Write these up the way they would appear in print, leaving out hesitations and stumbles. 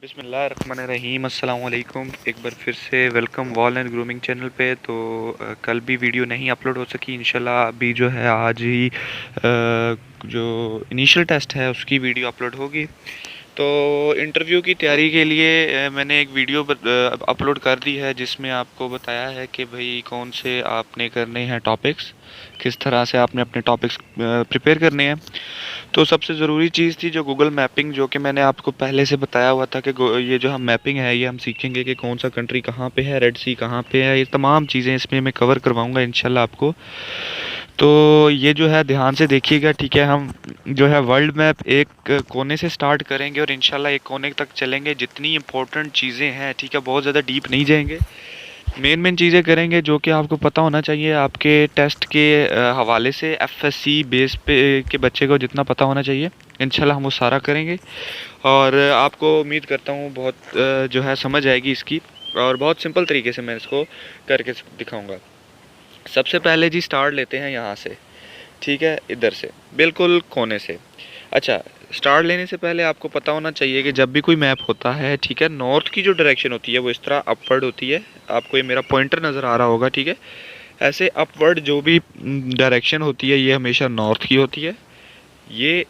बिस्मिल्लाहिर्रहमानिर्रहीम अस्सलाम वालेकुम। एक बार फिर से welcome wall and grooming channel पे। तो कल भी वीडियो नहीं अपलोड हो सकी, इंशाल्लाह अभी जो है आज ही जो इनिशियल टेस्ट है उसकी वीडियो अपलोड होगी। तो इंटरव्यू की तैयारी के लिए मैंने एक वीडियो अपलोड कर दी है जिसमें आपको बताया है कि भाई कौन से आपने करने हैं टॉपिक्स, किस तरह से आपने अपने टॉपिक्स प्रिपेयर करने हैं। तो सबसे ज़रूरी चीज़ थी जो गूगल मैपिंग, जो कि मैंने आपको पहले से बताया हुआ था कि ये जो हम मैपिंग है ये हम सीखेंगे कि कौन सा कंट्री कहाँ पे है, रेड सी कहाँ पे है, ये तमाम चीज़ें इसमें मैं कवर करवाऊँगा इंशाल्लाह आपको। तो ये जो है ध्यान से देखिएगा, ठीक है। हम जो है वर्ल्ड मैप एक कोने से स्टार्ट करेंगे और इंशाल्लाह एक कोने तक चलेंगे। जितनी इंपॉर्टेंट चीज़ें हैं, ठीक है, बहुत ज़्यादा डीप नहीं जाएंगे, मेन चीज़ें करेंगे जो कि आपको पता होना चाहिए आपके टेस्ट के हवाले से। एफएससी बेस पे के बच्चे को जितना पता होना चाहिए इंशाल्लाह हम वो सारा करेंगे। और आपको उम्मीद करता हूँ बहुत जो है समझ आएगी इसकी, और बहुत सिंपल तरीके से मैं इसको करके दिखाऊंगा। सबसे पहले जी स्टार्ट लेते हैं यहाँ से, ठीक है, इधर से बिल्कुल कोने से। अच्छा, स्टार्ट लेने से पहले आपको पता होना चाहिए कि जब भी कोई मैप होता है, ठीक है, नॉर्थ की जो डायरेक्शन होती है वो इस तरह अपवर्ड होती है। आपको ये मेरा पॉइंटर नज़र आ रहा होगा, ठीक है। ऐसे अपवर्ड जो भी डायरेक्शन होती है ये हमेशा नॉर्थ की होती है। ये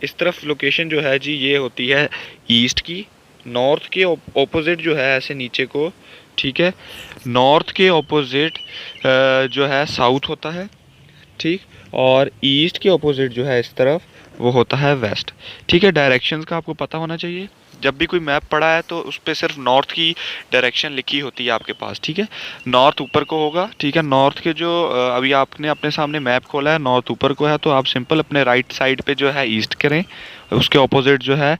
इस तरफ लोकेशन जो है जी ये होती है ईस्ट की। नॉर्थ के ऑपोजिट जो है ऐसे नीचे को, ठीक है, नॉर्थ के ऑपोजिट जो है साउथ होता है, ठीक। और ईस्ट के ऑपोजिट जो है इस तरफ वो होता है वेस्ट, ठीक है। डायरेक्शंस का आपको पता होना चाहिए। जब भी कोई मैप पड़ा है तो उस पर सिर्फ नॉर्थ की डायरेक्शन लिखी होती है आपके पास, ठीक है। नॉर्थ ऊपर को होगा, ठीक है। नॉर्थ के जो अभी आपने अपने सामने मैप खोला है, नॉर्थ ऊपर को है, तो आप सिंपल अपने राइट साइड पे जो है ईस्ट करें, उसके ऑपोजिट जो है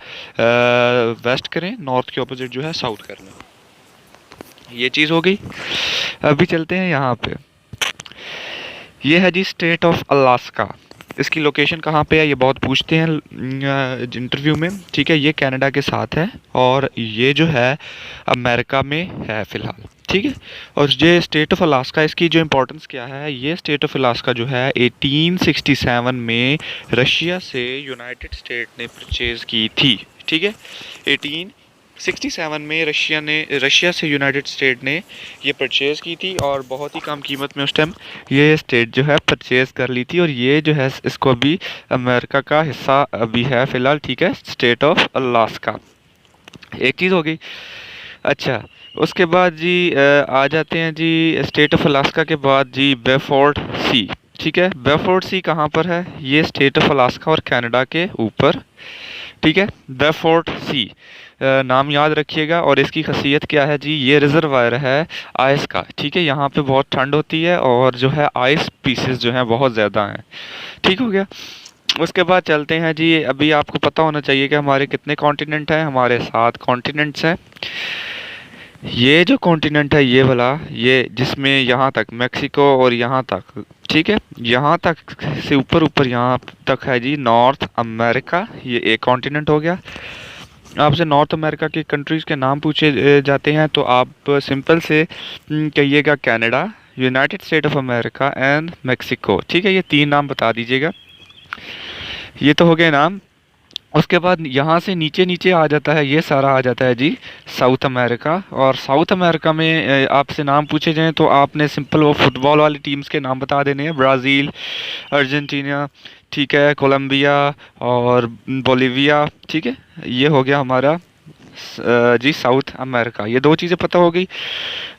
वेस्ट करें, नॉर्थ के ऑपोजिट जो है साउथ कर लें। ये चीज़ हो गई। अभी चलते हैं यहाँ पे। ये है जी स्टेट ऑफ अलास्का। इसकी लोकेशन कहाँ पे है ये बहुत पूछते हैं इंटरव्यू में, ठीक है। ये कनाडा के साथ है और ये जो है अमेरिका में है फ़िलहाल, ठीक है। और ये स्टेट ऑफ अलास्का, इसकी जो इम्पोर्टेंस क्या है, ये स्टेट ऑफ अलास्का जो है 1867 में रशिया से यूनाइटेड स्टेट ने परचेज़ की थी, ठीक है। 1867 में रशिया से यूनाइटेड स्टेट ने ये परचेज़ की थी और बहुत ही कम कीमत में उस टाइम ये स्टेट जो है परचेज़ कर ली थी। और ये जो है इसको अभी अमेरिका का हिस्सा अभी है फ़िलहाल, ठीक है, स्टेट ऑफ अलास्का। एक चीज़ हो गई। अच्छा, उसके बाद जी आ जाते हैं जी स्टेट ऑफ अलास्का के बाद जी बेफोर्ट सी, ठीक है। बेफोर्ट सी कहाँ पर है, ये स्टेट ऑफ अलास्का और कनाडा के ऊपर, ठीक है। बेफोर्ट सी नाम याद रखिएगा। और इसकी खासियत क्या है जी, ये रिजर्वायर है आइस का, ठीक है। यहाँ पे बहुत ठंड होती है और जो है आइस पीसेस जो हैं बहुत ज़्यादा हैं, ठीक हो गया। उसके बाद चलते हैं जी, अभी आपको पता होना चाहिए कि हमारे कितने कॉन्टिनेंट हैं। हमारे 7 कॉन्टिनेंट्स हैं। ये जो कॉन्टिनेंट है ये वाला, ये जिसमें यहाँ तक मेक्सिको और यहाँ तक, ठीक है, यहाँ तक से ऊपर ऊपर यहाँ तक है जी नॉर्थ अमेरिका। ये एक कॉन्टिनेंट हो गया। आपसे नॉर्थ अमेरिका की कंट्रीज़ के नाम पूछे जाते हैं तो आप सिंपल से कहिएगा Canada, United state of America and Mexico, ठीक है। ये 3 नाम बता दीजिएगा। ये तो हो गए नाम। उसके बाद यहाँ से नीचे नीचे आ जाता है, ये सारा आ जाता है जी साउथ अमेरिका। और साउथ अमेरिका में आपसे नाम पूछे जाएं तो आपने सिंपल वो फुटबॉल वाली टीम्स के नाम बता देने हैं, ब्राज़ील, अर्जेंटीना, ठीक है, कोलंबिया और बोलिविया, ठीक है। ये हो गया हमारा जी साउथ अमेरिका। ये 2 चीज़ें पता हो गई।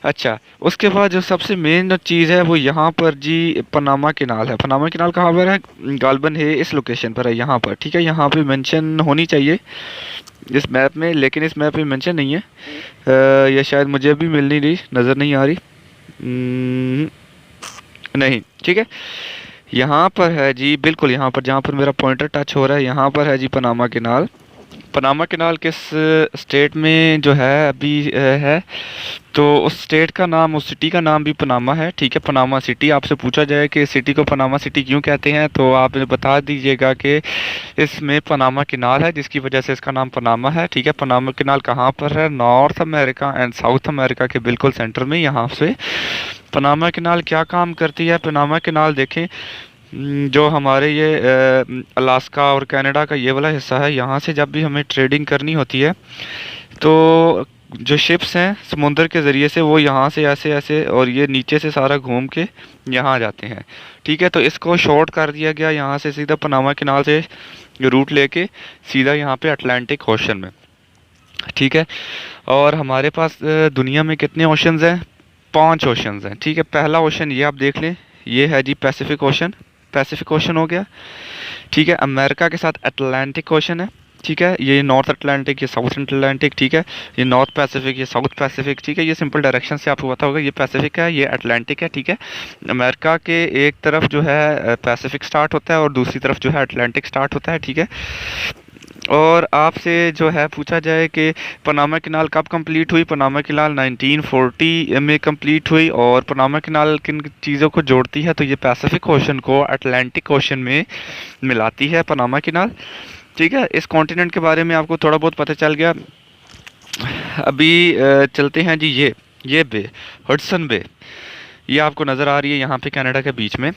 अच्छा, उसके बाद जो सबसे मेन चीज़ है वो यहाँ पर जी पनामा कैनाल है। पनामा कैनाल कहाँ पर है, गालबन है इस लोकेशन पर है, यहाँ पर, ठीक है। यहाँ पे मेंशन होनी चाहिए इस मैप में, लेकिन इस मैप में मेंशन नहीं है। ये शायद मुझे भी मिल नहीं रही, नज़र नहीं आ रही, नहीं, ठीक है। यहाँ पर है जी, बिल्कुल यहाँ पर जहाँ पर मेरा पॉइंटर टच हो रहा है, यहाँ पर है जी पनामा कैनाल। पनामा कैनाल किस स्टेट में जो है अभी है, तो उस स्टेट का नाम, उस सिटी का नाम भी पनामा है, ठीक है। Panama city. आपसे पूछा जाए कि सिटी को पनामा सिटी क्यों कहते हैं तो आप बता दीजिएगा कि इसमें पनामा कैनाल है जिसकी वजह से इसका नाम पनामा है, ठीक है। पनामा कैनाल कहाँ पर है, north America and south America के बिल्कुल सेंटर में। यहाँ से पनामा कैनाल क्या काम करती है, पनामा कैनाल देखें जो हमारे ये अलास्का और कनाडा का ये वाला हिस्सा है, यहाँ से जब भी हमें ट्रेडिंग करनी होती है तो जो शिप्स हैं समुंदर के ज़रिए से वो यहाँ से ऐसे ऐसे और ये नीचे से सारा घूम के यहाँ आ जाते हैं। ठीक है, तो इसको शॉर्ट कर दिया गया, यहाँ से सीधा पनामा कैनाल से रूट लेके सीधा यहाँ पे अटलांटिक ओशन में। ठीक है, और हमारे पास दुनिया में कितने ओशंस हैं? 5 ओशंस हैं। ठीक है, पहला ओशन ये आप देख लें, ये है जी पैसिफिक ओशन। पैसिफिक ओशन हो गया। ठीक है, अमेरिका के साथ अटलांटिक ओशन है। ठीक है, ये नॉर्थ अटलांटिक, ये साउथ अटलांटिक। ठीक है, ये नॉर्थ पैसिफिक, ये साउथ पैसिफिक। ठीक है, ये सिंपल डायरेक्शन से आपको पता होगा, ये पैसिफिक है, ये अटलांटिक है। ठीक है, अमेरिका के एक तरफ जो है पैसिफिक स्टार्ट होता है और दूसरी तरफ जो है अटलांटिक स्टार्ट होता है। ठीक है, और आपसे जो है पूछा जाए कि पनामा कैनाल कब कंप्लीट हुई? पनामा कैनाल 1940 में कंप्लीट हुई। और पनामा कैनाल किन चीज़ों को जोड़ती है? तो ये पैसिफिक ओशन को अटलांटिक ओशन में मिलाती है पनामा कैनाल। ठीक है, इस कॉन्टिनेंट के बारे में आपको थोड़ा बहुत पता चल गया। अभी चलते हैं जी, ये बे, हडसन बे, ये आपको नज़र आ रही है यहाँ पे कनाडा के बीच में।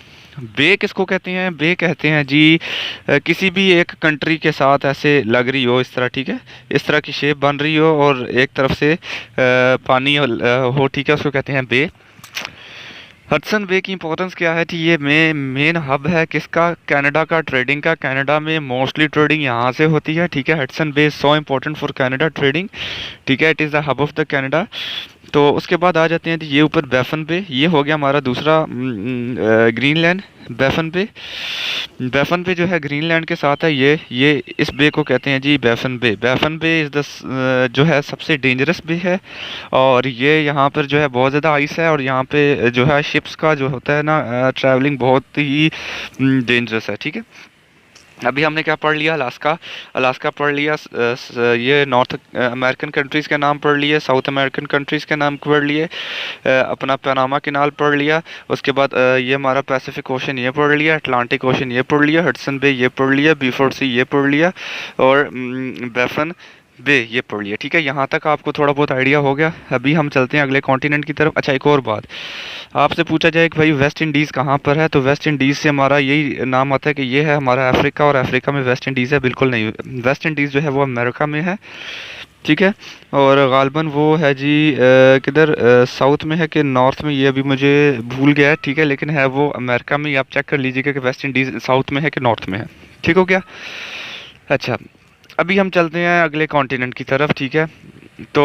बे किसको कहते हैं? बे कहते हैं जी किसी भी एक कंट्री के साथ ऐसे लग रही हो इस तरह। ठीक है, इस तरह की शेप बन रही हो और एक तरफ से पानी हो। ठीक है, उसको कहते हैं बे। हडसन बे की इंपॉर्टेंस क्या है? कि ये मेन हब है किसका? कनाडा का, ट्रेडिंग का। कनाडा में मोस्टली ट्रेडिंग यहाँ से होती है। ठीक है, Hudson Bay is so important for Canada trading. ठीक है, it is the hub of the Canada. तो उसके बाद आ जाते हैं ये ऊपर बैफन पे, ये हो गया हमारा दूसरा ग्रीनलैंड। बैफन पे, बैफन पे जो है ग्रीनलैंड के साथ है, ये इस बे को कहते हैं जी बैफन बे। बैफन बे इज़ द जो है सबसे डेंजरस बे है, और ये यहाँ पर जो है बहुत ज़्यादा आइस है, और यहाँ पे जो है शिप्स का जो होता है ना ट्रैवलिंग बहुत ही डेंजरस है। ठीक है, अभी हमने क्या पढ़ लिया? अलास्का। अलास्का पढ़ लिया, ये नॉर्थ अमेरिकन कंट्रीज़ के नाम पढ़ लिए, साउथ अमेरिकन कंट्रीज़ के नाम पढ़ लिए, अपना पनामा कैनाल पढ़ लिया। उसके बाद ये हमारा पैसिफिक ओशन ये पढ़ लिया, अटलांटिक ओशन ये पढ़ लिया, हडसन बे ये पढ़ लिया, बीफोर्ड सी ये पढ़ लिया, और बैफन बे ये पढ़ लिया। ठीक है, यहाँ तक आपको थोड़ा बहुत आइडिया हो गया। अभी हम चलते हैं अगले कॉन्टिनेंट की तरफ। अच्छा, एक और बात, आपसे पूछा जाए कि भाई वेस्ट इंडीज़ कहाँ पर है, तो वेस्ट इंडीज़ से हमारा यही नाम आता है कि ये है हमारा अफ्रीका, और अफ्रीका में वेस्ट इंडीज़ है। बिल्कुल नहीं, वेस्ट इंडीज़ जो है वो अमेरिका में है। ठीक है, और गालबन वो है जी किधर, साउथ में है कि नॉर्थ में, ये अभी मुझे भूल गया है। ठीक है, लेकिन है वो अमेरिका में ही। आप चेक कर लीजिएगा कि वेस्ट इंडीज़ साउथ में है कि नॉर्थ में है। ठीक हो गया? अच्छा, अभी हम चलते हैं अगले कॉन्टिनेंट की तरफ। ठीक है, तो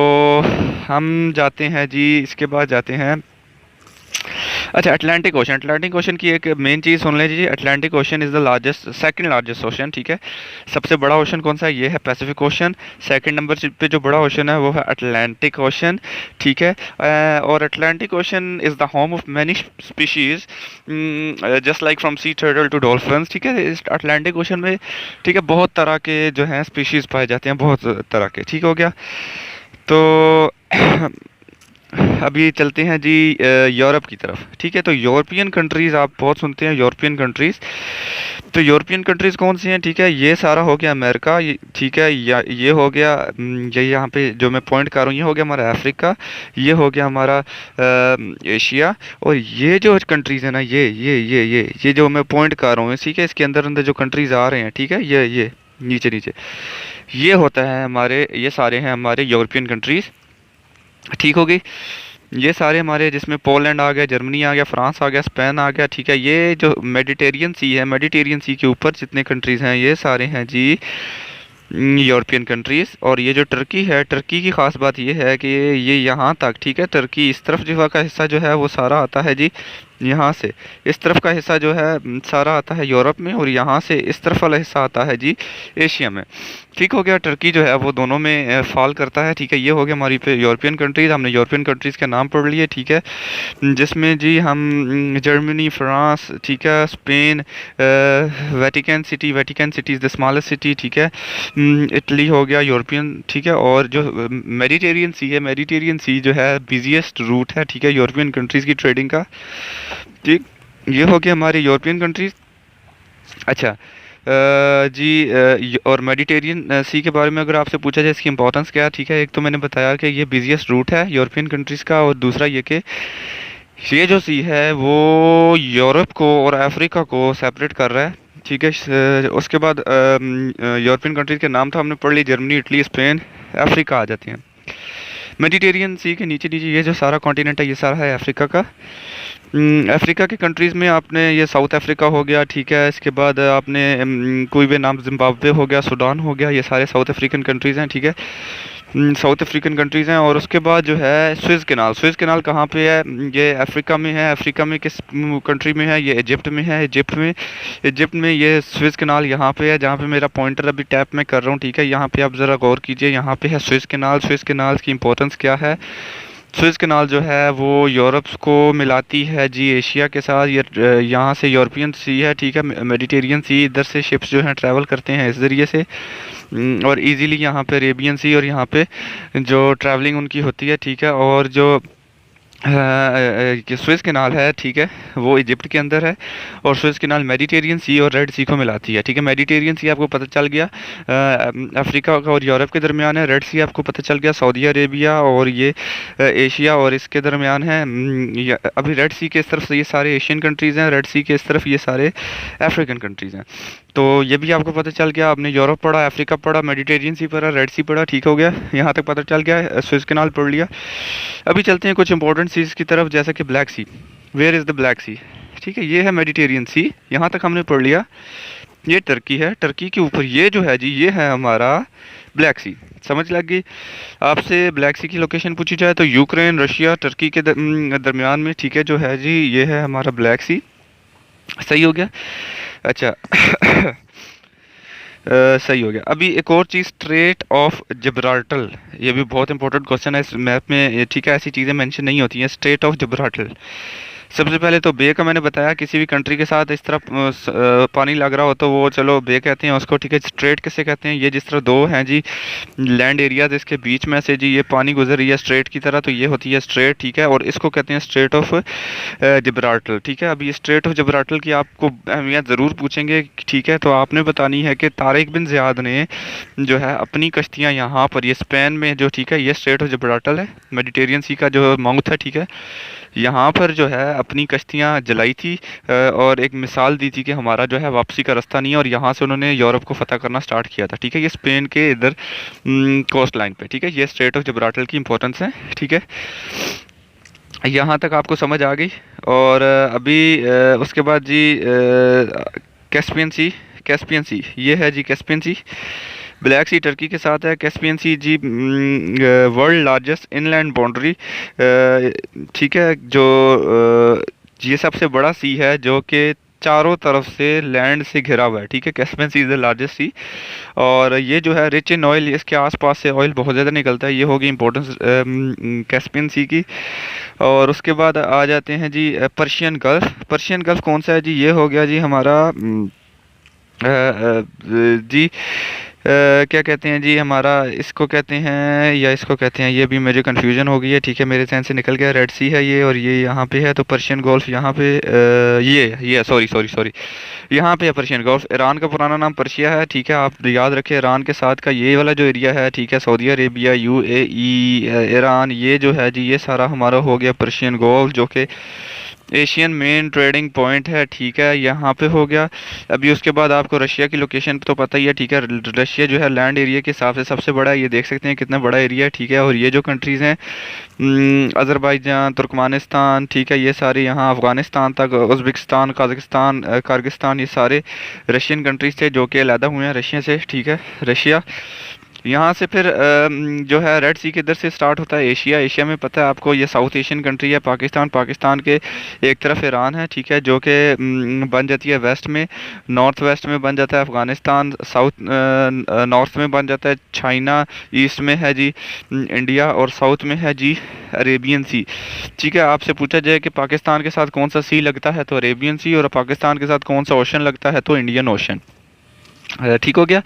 हम जाते हैं जी, इसके बाद जाते हैं, अच्छा, अटलांटिक ओशन। अटलांटिक ओशन की एक मेन चीज़ सुन लीजिए, Atlantic Ocean is the largest, second largest ocean. ठीक है, सबसे बड़ा ओशन कौन सा है? ये है पैसिफिक ओशन। सेकंड नंबर पे जो बड़ा ओशन है वो है अटलांटिक ओशन। ठीक है, और Atlantic Ocean is the home of many species, just like from sea turtle to dolphins. ठीक है, इस अटलांटिक ओशन में ठीक है बहुत तरह के जो हैं स्पीशीज़ पाए जाते हैं, बहुत तरह के। ठीक हो गया, तो अभी चलते हैं जी यूरोप की तरफ। ठीक है, तो यूरोपियन कंट्रीज़ आप बहुत सुनते हैं, यूरोपियन कंट्रीज़। तो यूरोपियन कंट्रीज़ कौन सी हैं? ठीक है, ये सारा हो गया अमेरिका, ठीक है, ये हो गया, ये यहाँ पे जो मैं पॉइंट कर रहा हूँ ये हो गया हमारा अफ्रीका, ये हो गया हमारा एशिया, और ये जो कंट्रीज़ है ना, ये जो मैं पॉइंट कर रहा हूँ, ठीक है, इसके अंदर अंदर जो कंट्रीज़ आ रहे हैं, ठीक है, ये नीचे नीचे ये होता है हमारे, ये सारे हैं हमारे यूरोपियन कंट्रीज़। ठीक हो गई, ये सारे हमारे, जिसमें पोलैंड आ गया, जर्मनी आ गया, फ्रांस आ गया, स्पेन आ गया। ठीक है, ये जो मेडिटेरियन सी है, मेडिटेरियन सी के ऊपर जितने कंट्रीज़ हैं ये सारे हैं जी यूरोपियन कंट्रीज़। और ये जो टर्की है, टर्की की ख़ास बात ये है कि ये यहाँ तक, ठीक है, टर्की इस तरफ जो का हिस्सा जो है वो सारा आता है जी यहाँ से, इस तरफ का हिस्सा जो है सारा आता है यूरोप में, और यहाँ से इस तरफ वाला हिस्सा आता है जी एशिया में। ठीक हो गया, टर्की जो है वो दोनों में फॉल करता है। ठीक है, ये हो गया हमारी पे यूरोपियन कंट्रीज़। हमने यूरोपियन कंट्रीज़ के नाम पढ़ लिए। ठीक है, जिसमें जी हम जर्मनी, फ्रांस, ठीक है, Spain, Vatican city is the smallest city. ठीक है, इटली हो गया यूरोपियन। ठीक है, और जो मेडिटेरियन सी है, मेडिटेरियन सी जो है बिजिएस्ट रूट है, ठीक है, यूरोपियन कंट्रीज़ की ट्रेडिंग का। ठीक, ये हो गया हमारे यूरोपियन कंट्रीज़। अच्छा जी, और मेडिटेरियन सी के बारे में अगर आपसे पूछा जाए इसकी इंपॉर्टेंस क्या है? ठीक है, एक तो मैंने बताया कि ये बिजिएस्ट रूट है यूरोपियन कंट्रीज़ का, और दूसरा ये कि ये जो सी है वो यूरोप को और अफ्रीका को सेपरेट कर रहा है, ठीक है। उसके बाद यूरोपियन कंट्रीज के नाम तो हमने पढ़ ली, जर्मनी, इटली, स्पेन। अफ्रीका आ जाते हैं। मेडिटेरियन सी के नीचे नीचे ये जो सारा कॉन्टिनेंट है ये सारा है अफ्रीका का। अफ्रीका के कंट्रीज़ में आपने ये साउथ अफ्रीका हो गया, ठीक है। इसके बाद आपने कोई भी नाम, जिम्बाब्वे हो गया, सूडान हो गया, ये सारे साउथ अफ्रीकन कंट्रीज़ हैं, ठीक है। साउथ अफ्रीकन कंट्रीज़ हैं। और उसके बाद जो है स्विस कैनाल, स्विस कैनाल कहाँ पे है? ये अफ्रीका में है। अफ्रीका में किस कंट्री में है? ये इजिप्ट में है। इजिप्ट में ये स्विस कैनाल यहाँ पे है, जहाँ पे मेरा पॉइंटर अभी टैप में कर रहा हूँ, ठीक है। यहाँ पे आप ज़रा गौर कीजिए, यहाँ पे है स्विस कैनाल। स्विस कैनाल की इंपॉर्टेंस क्या है? स्विस कैनाल जो है वो यूरोप को मिलाती है जी एशिया के साथ। ये यहाँ से यूरोपियन सी है, ठीक है, मेडिटेरियन सी, इधर से शिप्स जो हैं ट्रैवल करते हैं इस ज़रिए से। और इजीली यहाँ पे अरेबियन सी और यहाँ पे जो ट्रैवलिंग उनकी होती है, ठीक है। और जो स्विस कैनाल है, ठीक है, वो इजिप्ट के अंदर है। और स्विस कैनाल मेडिटेरियन सी और रेड सी को मिलाती है, ठीक है। मेडिटेरियन सी आपको पता चल गया अफ्रीका का और यूरोप के दरमियान है। रेड सी आपको पता चल गया सऊदी अरेबिया और ये एशिया और इसके दरमियान है। अभी रेड सी के इस तरफ से ये सारे एशियन कंट्रीज़ हैं, रेड सी के इस तरफ ये सारे अफ्रीकन कंट्रीज़ हैं। तो ये भी आपको पता चल गया। आपने यूरोप पढ़ा, अफ्रीका पढ़ा, मेडिटेरियन सी पढ़ा, रेड सी पढ़ा, ठीक हो गया, यहाँ तक पता चल गया। स्विस कैनाल पढ़ लिया। अभी चलते हैं कुछ इंपॉर्टेंट सीज की तरफ, जैसे कि black sea. Where is the black sea? ठीक है, ये है मेडिटेरियन सी, यहाँ तक हमने पढ़ लिया। ये टर्की है, टर्की के ऊपर ये जो है जी, ये है हमारा ब्लैक सी। समझ लग गई? आपसे ब्लैक सी की लोकेशन पूछी जाए तो यूक्रेन, रशिया, टर्की के दरमियान में, ठीक है, जो है जी ये है हमारा ब्लैक सी। सही हो गया? अच्छा सही हो गया। अभी एक और चीज़, स्ट्रेट ऑफ जिब्राल्टर, ये भी बहुत इंपॉर्टेंट क्वेश्चन है इस मैप में, ठीक है। ऐसी चीज़ें मेंशन नहीं होती हैं। स्ट्रेट ऑफ जिब्राल्टर, सबसे पहले तो बे का मैंने बताया, किसी भी कंट्री के साथ इस तरह पानी लग रहा हो तो वो चलो बे कहते हैं उसको, ठीक है। स्ट्रेट किसे कहते हैं? ये जिस तरह दो हैं जी लैंड एरियाज, इसके बीच में से जी ये पानी गुजर रही है स्ट्रेट की तरह, तो ये होती है स्ट्रेट, ठीक है। और इसको कहते हैं स्ट्रेट ऑफ जिब्राल्टर, ठीक है। अब ये स्ट्रेट ऑफ जिब्राल्टर की आपको अहमियत ज़रूर पूछेंगे, ठीक है। तो आपने बतानी है कि तारिक बिन ज़ियाद ने जो है अपनी कश्तियाँ यहाँ पर, ये स्पेन में जो, ठीक है, ये स्ट्रेट ऑफ जिब्राल्टर है, मेडिटेरियन सी का जो माउथ है, ठीक है, यहाँ पर जो है अपनी कश्तियाँ जलाई थी। और एक मिसाल दी थी कि हमारा जो है वापसी का रास्ता नहीं है, और यहाँ से उन्होंने यूरोप को फतह करना स्टार्ट किया था, ठीक है। ये स्पेन के इधर कोस्ट लाइन पे, ठीक है। ये स्ट्रेट ऑफ जिब्राल्टर की इंपॉर्टेंस है, ठीक है। यहाँ तक आपको समझ आ गई। और अभी उसके बाद जी कैस्पियन सी, कैस्पियन सी ये है जी कैस्पियन सी। ब्लैक सी टर्की के साथ है, कैस्पियन सी जी वर्ल्ड लार्जेस्ट इनलैंड बाउंड्री, ठीक है, जो ये सबसे बड़ा सी है जो कि चारों तरफ से लैंड से घिरा हुआ है, ठीक है। Caspian Sea is the largest sea. और ये जो है रिच इन ऑयल, इसके आसपास से ऑयल बहुत ज़्यादा निकलता है। ये होगी इंपॉर्टेंस कैस्पियन सी की। और उसके बाद आ जाते हैं जी पर्शियन गल्फ। पर्शियन गल्फ कौन सा है जी? ये हो गया जी हमारा जी क्या कहते हैं जी, हमारा इसको कहते हैं या इसको कहते हैं, ये भी मुझे कन्फ्यूजन हो गई है, ठीक है, मेरे ज़हन से निकल गया। रेड सी है ये, और ये यहाँ पे है, तो पर्शियन गोल्फ यहाँ पे ये सॉरी सॉरी सॉरी, यहाँ पे है पर्शियन गोल्फ। ईरान का पुराना नाम पर्शिया है, ठीक है, आप याद रखें। ईरान के साथ का ये वाला जो एरिया है, ठीक है, सऊदी अरेबिया, यूएई, ईरान, ये जो है जी ये सारा हमारा हो गया पर्शियन गोल्फ, जो कि एशियन मेन ट्रेडिंग पॉइंट है, ठीक है, यहाँ पे हो गया। अभी उसके बाद आपको रशिया की लोकेशन तो पता ही है, ठीक है। रशिया जो है लैंड एरिया के हिसाब से सबसे बड़ा है, ये देख सकते हैं कितना बड़ा एरिया है, ठीक है। और ये जो कंट्रीज़ हैं अज़रबैजान, तुर्कमानिस्तान, ठीक है, ये सारे यहाँ अफ़गानिस्तान तक, उज़्बेकिस्तान, काज़ाकिस्तान, किर्गिस्तान, ये सारे रशियन कंट्रीज़ थे जो कि अलहदा हुए हैं रशिया से, ठीक है। रशिया यहाँ से फिर जो है रेड सी के इधर से स्टार्ट होता है एशिया। एशिया में पता है आपको ये साउथ एशियन कंट्री है पाकिस्तान। पाकिस्तान के एक तरफ ईरान है, ठीक है, जो कि बन जाती है वेस्ट में, नॉर्थ वेस्ट में बन जाता है अफ़गानिस्तान, साउथ नॉर्थ में बन जाता है चाइना, ईस्ट में है जी इंडिया, और साउथ में है जी अरेबियन सी, ठीक है। आपसे पूछा जाए कि पाकिस्तान के साथ कौन सा सी लगता है तो अरेबियन सी, और पाकिस्तान के साथ कौन सा ओशन लगता है तो इंडियन ओशन। ठीक हो गया।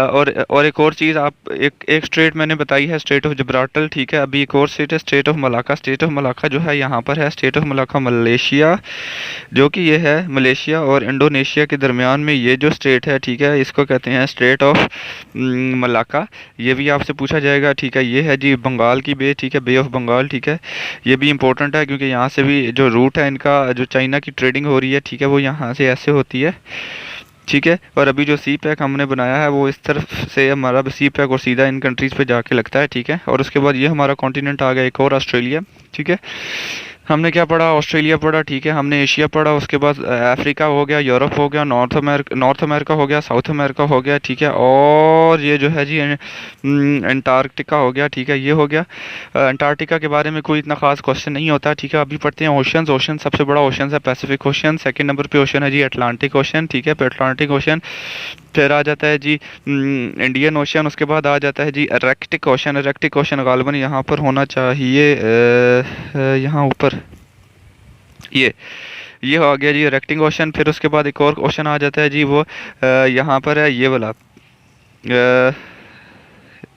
और एक और चीज़, आप एक एक स्ट्रेट मैंने बताई है, स्ट्रेट ऑफ जब्राल्टर, ठीक है। अभी एक और स्टेट है, state of Malacca. State of Malacca जो है यहाँ पर है, स्टेट ऑफ मलाका मलेशिया, जो कि ये है मलेशिया और इंडोनेशिया के दरमियान में ये जो स्टेट है, ठीक है, इसको कहते हैं स्टेट ऑफ मलाका। ये भी आपसे पूछा जाएगा, ठीक है। ये है जी बंगाल की बे, ठीक है, बे ऑफ बंगाल, ठीक है। ये भी इंपॉर्टेंट है क्योंकि यहाँ से भी जो रूट है इनका, जो चाइना की ट्रेडिंग हो रही है, ठीक है, वो यहाँ से ऐसे होती है, ठीक है। और अभी जो सी पैक हमने बनाया है वो इस तरफ से हमारा सी पैक और सीधा इन कंट्रीज़ पे जाके लगता है, ठीक है। और उसके बाद ये हमारा कॉन्टिनेंट आ गया एक और, ऑस्ट्रेलिया, ठीक है। हमने क्या पढ़ा, ऑस्ट्रेलिया पढ़ा, ठीक है। हमने एशिया पढ़ा, उसके बाद अफ्रीका हो गया, यूरोप हो गया, नॉर्थ अमेरिका हो गया, साउथ अमेरिका हो गया, ठीक है। और ये जो है जी अंटार्कटिका हो गया, ठीक है, ये हो गया। अंटार्कटिका के बारे में कोई इतना खास क्वेश्चन नहीं होता, ठीक है। अभी पढ़ते हैं ओशंस। ओशन सबसे बड़ा ओशन है पैसिफिक ओशन, सेकंड नंबर पे ओशन है जी अटलांटिक ओशन, ठीक है, अटलांटिक ओशन। फिर आ जाता है जी इंडियन ओशन, उसके बाद आ जाता है जी अरेक्टिक ओशन। अरेक्टिक ओशन गालिबन यहाँ पर होना चाहिए, यहाँ ऊपर, ये हो गया जी अरेक्टिक ओशन। फिर उसके बाद एक और ओशन आ जाता है जी, वो यहाँ पर है, ये वाला,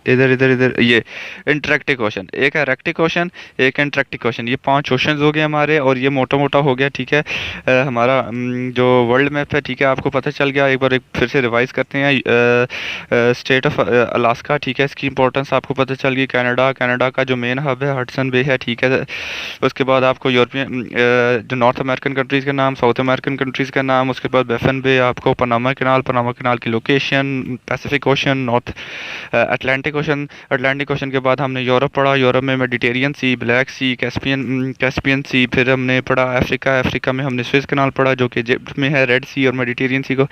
इधर इधर इधर, ये इंटरेक्टिक ओशन। एक है रेक्टिक ओशन, एक इंटरेक्टिक ओशन। ये 5 ओशंस हो गए हमारे, और ये मोटा मोटा हो गया, ठीक है। हमारा जो वर्ल्ड मैप है, ठीक है, आपको पता चल गया। एक फिर से रिवाइज करते हैं। स्टेट ऑफ अलास्का, ठीक है, इसकी इंपॉर्टेंस आपको पता चल गई। कनाडा, कनाडा का जो मेन हब है हडसन बे है, ठीक है। उसके बाद आपको यूरोपियन जो नॉर्थ अमेरिकन कंट्रीज़ के नाम, साउथ अमेरिकन कंट्रीज़ का नाम, उसके बाद बेफन बे, आपको पनामा कैनाल, पनामा कैनाल की location, Pacific ocean, north Atlantic ocean के बाद हमने यूरोप पढ़ा। यूरोप में मेडिटेरियन सी, ब्लैक सी, कैस्पियन सी। फिर हमने पढ़ा अफ्रीका। अफ्रीका में हमने स्विस कैनाल पढ़ा, जो कि इजिप्ट में है, रेड सी और मेडिटेरियन सी को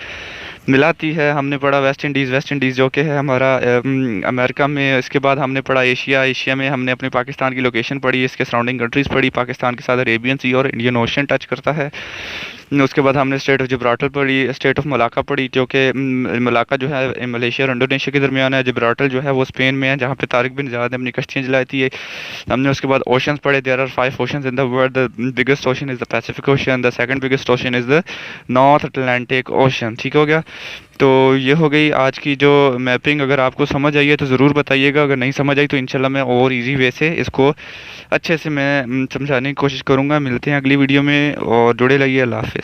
मिलाती है। हमने पढ़ा वेस्ट इंडीज़, वेस्ट इंडीज़ जो कि है हमारा अमेरिका में। इसके बाद हमने पढ़ा एशिया। एशिया में हमने अपने पाकिस्तान की लोकेशन पढ़ी, इसके सराउंडिंग कंट्रीज़ पढ़ी। पाकिस्तान के साथ अरेबियन सी और इंडियन ओशन टच करता है। उसके बाद हमने स्टेट ऑफ जिब्राल्टर पढ़ी, स्टेट ऑफ मलाका पढ़ी, जो कि मलाका जो है मलेशिया और इंडोनेशिया के दरमियान है। जिब्राल्टर जो है वो स्पेन में है, जहाँ पे तारिक बिन ज़ियाद ने अपनी कश्तियाँ जलाई थी। हमने उसके बाद ओशंस पढ़े। There are 5 oceans in the world. The biggest ocean is the Pacific Ocean, the second biggest ocean is the North Atlantic Ocean, ठीक हो गया। तो ये हो गई आज की जो मैपिंग। अगर आपको समझ आई है तो ज़रूर बताइएगा, अगर नहीं समझ आई तो इंशाल्लाह मैं और इजी वे से इसको अच्छे से मैं समझाने की कोशिश करूँगा। मिलते हैं अगली वीडियो में, और जुड़े रहिए। अल्लाह हाफ़िज़।